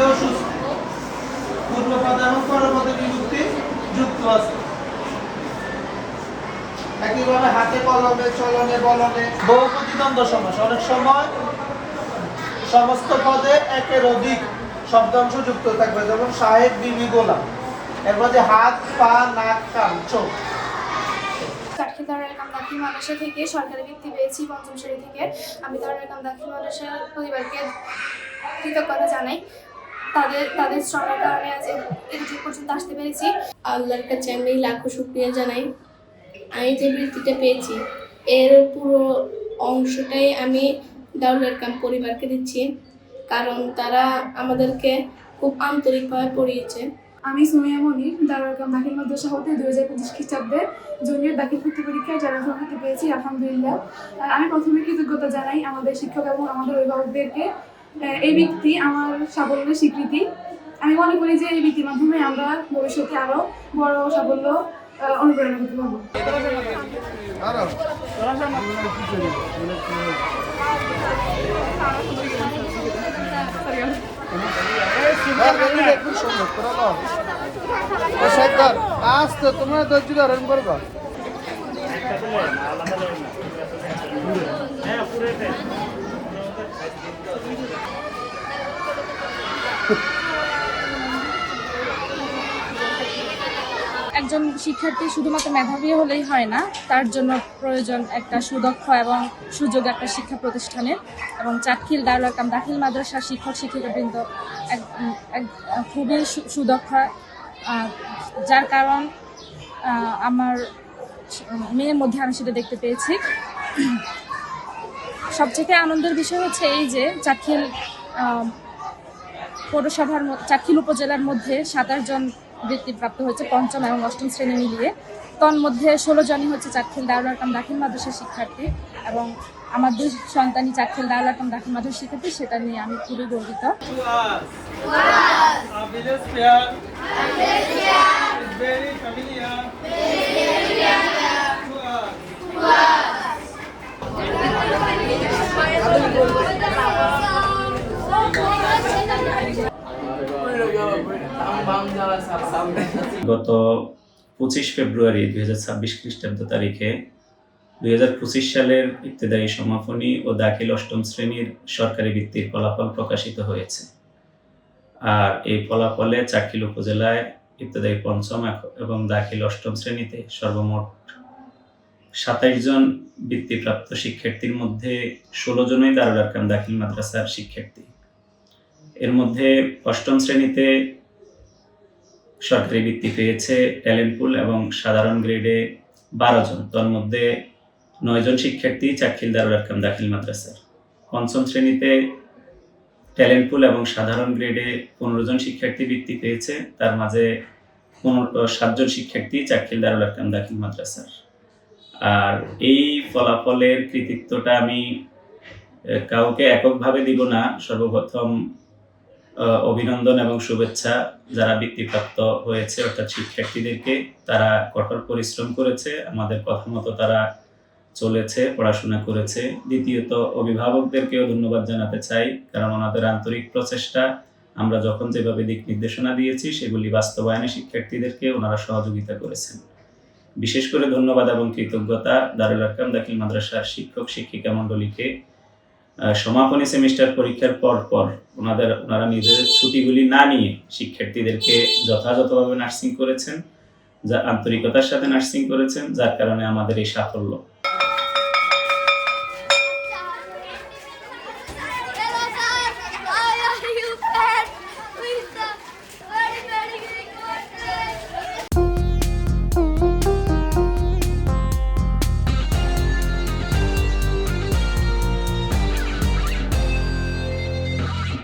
ও সুস্থ। পূর্বপদ এবং পরপদে বিভক্তি যুক্ত আছে। একইভাবে হাতে কলমে চলনে বলনে বহুপদী দ্বন্দ্ব সমাস অনেক সময় সমস্ত পদে একের অধিক শব্দাংশ যুক্ত থাকবে, যেমন সাহেব, বিবি, গোলাম। এর মধ্যে হাত, পা, নাক, কান, চোখ। চাটখিল দারুল আরকাম দাখিল মাদ্রাসা থেকে সরকারি বৃত্তি পেয়েছি পঞ্চম শ্রেণী থেকে। আমি দারুল আরকাম দাখিল মাদ্রাসার পরিবারকে কৃতজ্ঞতা জানাই। তাদের শ্রমের কারণে আজ এতটুকু পর্যন্ত আসতে পেরেছি। আল্লাহর কাছে আমি লাখো শুকরিয়া জানাই। আমি যে বৃত্তিটা পেয়েছি এর পুরো অংশটাই আমি দারুল আরকাম পরিবারকে দিচ্ছি, কারণ তারা আমাদেরকে খুব আন্তরিকভাবে পড়িয়েছে। আমি সুমিয়া মনির দারুল আরকাম দাখিল মাদ্রাসা হতে 2025 খ্রিস্টাব্দে জুনিয়র দাখিল ভর্তি পরীক্ষায় যারা ভর্তি পেয়েছি, আলহামদুলিল্লাহ। আমি প্রথমে কৃতজ্ঞতা জানাই আমাদের শিক্ষক এবং আমাদের অভিভাবকদেরকে। এই বৃত্তি আমার সাফল্যের স্বীকৃতি। আমি মনে করি যে এই বৃত্তির মাধ্যমে আমরা ভবিষ্যতে আরো বড় সাফল্য অনুপ্রেরণা করতে পারবো। আস্তে তোমরা ধৈর্য ধারণ করবা। একজন শিক্ষার্থী শুধুমাত্র মেধাবী হলেই হয় না, তার জন্য প্রয়োজন একটা সুদক্ষ এবং সুযোগ একটা শিক্ষা প্রতিষ্ঠানের। এবং চাটখিল দারুল আরকাম দাখিল মাদ্রাসার শিক্ষক শিক্ষিকাবৃন্দ খুবই সুদক্ষ, যার কারণ আমার মেয়ের মধ্যে আমি সেটা দেখতে পেয়েছি। সবথেকে আনন্দের বিষয় হচ্ছে এই যে চাটখিল পৌরসভার চাটখিল উপজেলার মধ্যে 27 জন বৃত্তিপ্রাপ্ত হয়েছে পঞ্চম এবং অষ্টম শ্রেণী মিলিয়ে। তন্মধ্যে 16 জনই হচ্ছে চাটখিল দারুল আরকাম দাখিল মাদ্রাসার শিক্ষার্থী, এবং আমার 2 সন্তানই চাটখিল দারুল আরকাম দাখিল মাদ্রাসার শিক্ষার্থী। সেটা নিয়ে আমি খুবই গর্বিত। গত 25 ফেব্রুয়ারি 2026 খ্রিস্টাব্দ তারিখে 2025 সালের ইবতেদায়ী সমাপনী ও দাখিল অষ্টম শ্রেণীর সরকারি বৃত্তির ফলাফল প্রকাশিত হয়েছে। আর এই ফলাফলে চাটখিল উপজেলায় ইবতেদায়ী পঞ্চম এবং দাখিল অষ্টম শ্রেণীতে সর্বমোট 27 জন বৃত্তিপ্রাপ্ত শিক্ষার্থীর মধ্যে 16 জনই দারুল আরকাম দাখিল মাদ্রাসার শিক্ষার্থী। এর মধ্যে অষ্টম শ্রেণীতে সরকারি বৃত্তি পেয়েছে ট্যালেন্ট পুল এবং সাধারণ গ্রেডে 12 জন, তার মধ্যে 9 জন শিক্ষার্থী চাটখিল দারুল আরকাম দাখিল মাদ্রাসার। পঞ্চম শ্রেণীতে ট্যালেন্ট পুল এবং সাধারণ গ্রেডে 15 জন শিক্ষার্থী বৃত্তি পেয়েছে, তার মাঝে 7 জন শিক্ষার্থী চাটখিল দারুল আরকাম দাখিল মাদ্রাসার। আর এই ফলাফলের কৃতিত্বটা আমি কাউকে এককভাবে দিব না। সর্বপ্রথম অভিনন্দন এবং শুভেচ্ছা যারা বৃত্তিপ্রাপ্ত হয়েছে অর্থাৎ শিক্ষার্থীদেরকে। তারা কঠোর পরিশ্রম করেছে, আমাদের কথা মতো তারা চলেছে, পড়াশোনা করেছে। দ্বিতীয়ত অভিভাবকদেরকেও ধন্যবাদ জানাতে চাই, কারণ ওনাদের আন্তরিক প্রচেষ্টা, আমরা যখন যেভাবে দিক নির্দেশনা দিয়েছি সেগুলি বাস্তবায়নে শিক্ষার্থীদেরকে ওনারা সহযোগিতা করেছেন। বিশেষ করে ধন্যবাদ এবং কৃতজ্ঞতা দারুল আরকাম দাখিল মাদ্রাসার শিক্ষক শিক্ষিকা মণ্ডলীকে। সমাপনী সেমিস্টার পরীক্ষার পর ওনারা নিজেদের ছুটিগুলি না নিয়ে শিক্ষার্থীদেরকে যথাযথভাবে নার্সিং করেছেন, যা আন্তরিকতার সাথে নার্সিং করেছেন, যার কারণে আমাদের এই সাফল্য।